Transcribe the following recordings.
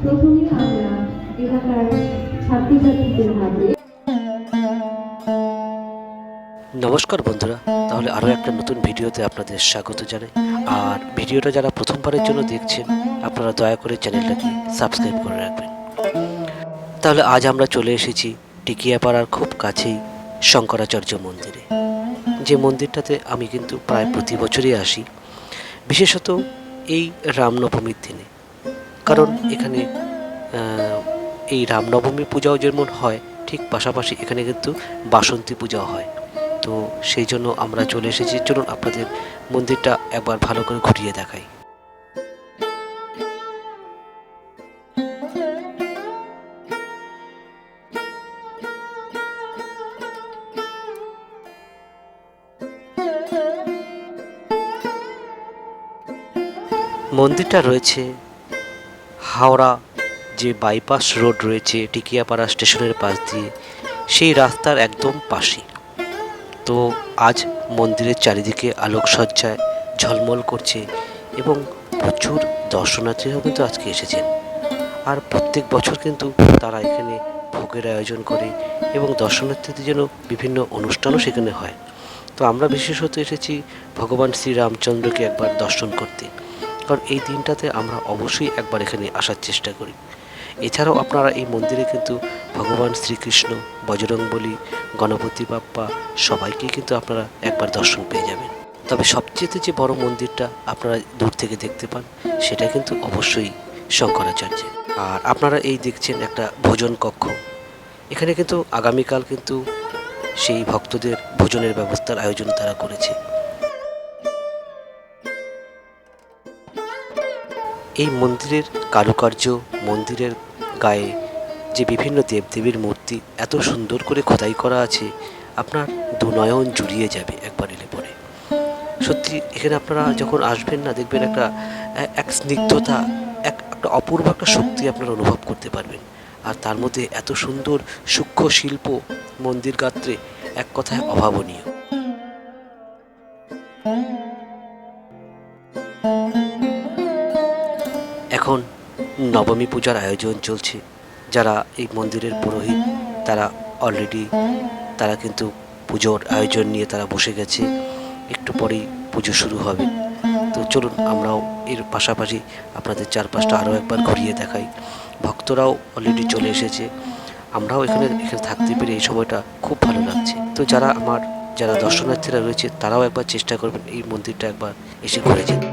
প্রথমে আমরা এলাকার ছাত্রছাত্রীদের হাতে। নমস্কার বন্ধুরা, তাহলে আরও একটা নতুন ভিডিওতে আপনাদের স্বাগত জানাই। আর ভিডিওটা যারা প্রথমবারের জন্য দেখছেন, আপনারা দয়া করে চ্যানেলটাকে সাবস্ক্রাইব করে রাখবেন। তাহলে আজ আমরা চলে এসেছি টিকিয়াপাড়ার খুব কাছেই শঙ্করাচার্য মন্দিরে, যে মন্দিরটাতে আমি কিন্তু প্রায় প্রতি বছরই আসি, বিশেষত এই রামনবমীর দিনে। কারণ এখানে এই রামনবমী পূজাও যেমন হয়, ঠিক পাশাপাশি এখানে কিন্তু বাসন্তী পূজাও হয়। তো সেই জন্য আমরা চলে এসেছি। চলুন আপনাদের মন্দিরটা একবার ভালো করে ঘুরিয়ে দেখাই। মন্দিরটা রয়েছে হাওড়া যে বাইপাস রোড রয়েছে টিকিয়াপাড়া স্টেশনের পাশ দিয়ে, সেই রাস্তার একদম পাশে। তো আজ মন্দিরের চারিদিকে আলোকসজ্জায় ঝলমল করছে এবং প্রচুর দর্শনার্থীরাও কিন্তু আজকে এসেছেন। আর প্রত্যেক বছর কিন্তু তারা এখানে ভোগের আয়োজন করে এবং দর্শনার্থীদের জন্য বিভিন্ন অনুষ্ঠানও সেখানে হয়। তো আমরা বিশেষত এসেছি ভগবান শ্রীরামচন্দ্রকে একবার দর্শন করতে, কারণ এই দিনটাতে আমরা অবশ্যই একবার এখানে আসার চেষ্টা করি। এছাড়াও আপনারা এই মন্দিরে কিন্তু ভগবান শ্রীকৃষ্ণ, বজরংবলী, গণপতি বাপ্পা সবাইকেই কিন্তু আপনারা একবার দর্শন পেয়ে যাবেন। তবে সবচেয়ে যে বড় মন্দিরটা আপনারা দূর থেকে দেখতে পান, সেটা কিন্তু অবশ্যই শঙ্করাচার্যের। আর আপনারা এই দেখছেন একটা ভোজন কক্ষ। এখানে কিন্তু আগামীকাল কিন্তু সেই ভক্তদের ভোজনের ব্যবস্থার আয়োজন তারা করেছে। এই মন্দিরের কারুকার্য, মন্দিরের গায়ে যে বিভিন্ন দেবদেবীর মূর্তি এত সুন্দর করে খোদাই করা আছে, আপনার দুনয়ন জুড়িয়ে যাবে একবার এলে পরে। সত্যি এখানে আপনারা যখন আসবেন না, দেখবেন এক স্নিগ্ধতা, একটা অপূর্ব একটা শক্তি আপনারা অনুভব করতে পারবেন। আর তার মধ্যে এত সুন্দর সূক্ষ্ম শিল্প মন্দির গাত্রে, এক কথায় অভাবনীয়। এখন নবমী পূজার আয়োজন চলছে। যারা এই মন্দিরের পুরোহিত, তারা অলরেডি কিন্তু পুজোর আয়োজন নিয়ে তারা বসে গেছে। একটু পরেই পুজো শুরু হবে। তো চলুন আমরাও এর পাশাপাশি আপনাদের চারপাশটা আরও একবার ঘুরিয়ে দেখাই। ভক্তরাও অলরেডি চলে এসেছে। আমরাও এখানে থাকতে পেরে এই সময়টা খুব ভালো লাগছে। তো যারা দর্শনার্থীরা রয়েছে, তারাও একবার চেষ্টা করবেন এই মন্দিরটা একবার এসে ঘুরে যেতে।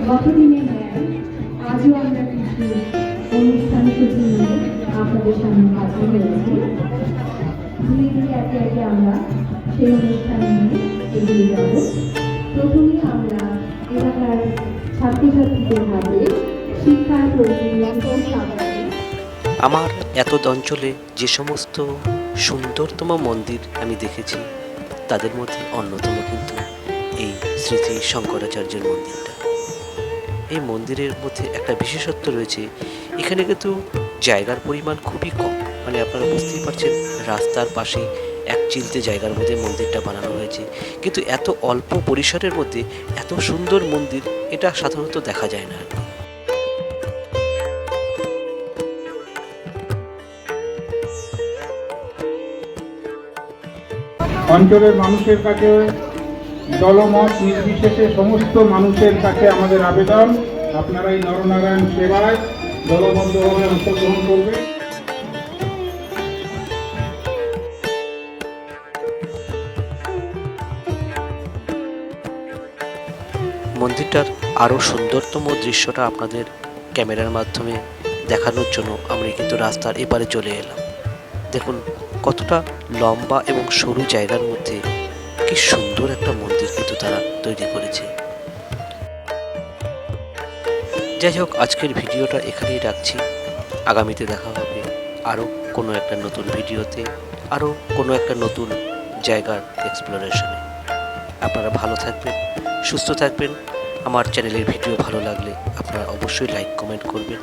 গতদিনের ন্যায় আজও আমরা কিছু অনুষ্ঠান সূচি নিয়ে আপনাদের সামনে হাজির হয়েছি। ধীরে ধীরে একে একে আমরা সেই অনুষ্ঠান নিয়ে এগিয়ে যাব। প্রথমেই আমরা এলাকার ছাত্রছাত্রীদের হাতে শিক্ষার প্রয়োজনীয়। আমার এত অঞ্চলে যে সমস্ত সুন্দরতম মন্দির আমি দেখেছি, তাদের মধ্যে অন্যতম কিন্তু এই শ্রী শ্রী শঙ্করাচার্যের মন্দিরটা। এই মন্দিরের মধ্যে একটা বিশেষত্ব রয়েছে। এখানে কিন্তু জায়গার পরিমাণ খুবই কম, মানে আপনারা বুঝতেই পারছেন রাস্তার পাশে এক চিলতে জায়গার মধ্যে মন্দিরটা বানানো হয়েছে, কিন্তু এত অল্প পরিসরের মধ্যে এত সুন্দর মন্দির এটা সাধারণত দেখা যায় না। অঞ্চলের মানুষের কাছে, দলমত নির্বিশেষে সমস্ত মানুষের কাছে আমাদের আবেদন, আপনারা এই নরনারায়ণ সেবায় দলবদ্ধভাবে অংশগ্রহণ করবেন। মন্দিরটার আরও সুন্দরতম দৃশ্যটা আপনাদের ক্যামেরার মাধ্যমে দেখানোর জন্য আমরা কিন্তু রাস্তার এপারে চলে এলাম। দেখুন কতটা লম্বা এবং সরু জায়গার মধ্যে কি সুন্দর একটা মন্দির কিন্তু তারা তৈরি করেছে। যাই হোক, আজকের ভিডিওটা এখানেই রাখছি। আগামীতে দেখা হবে আরও কোনো একটা নতুন ভিডিওতে, আরও কোনো একটা নতুন জায়গার এক্সপ্লোরেশনে। আপনারা ভালো থাকবেন, সুস্থ থাকবেন। আমার চ্যানেলের ভিডিও ভালো লাগলে আপনারা অবশ্যই লাইক কমেন্ট করবেন।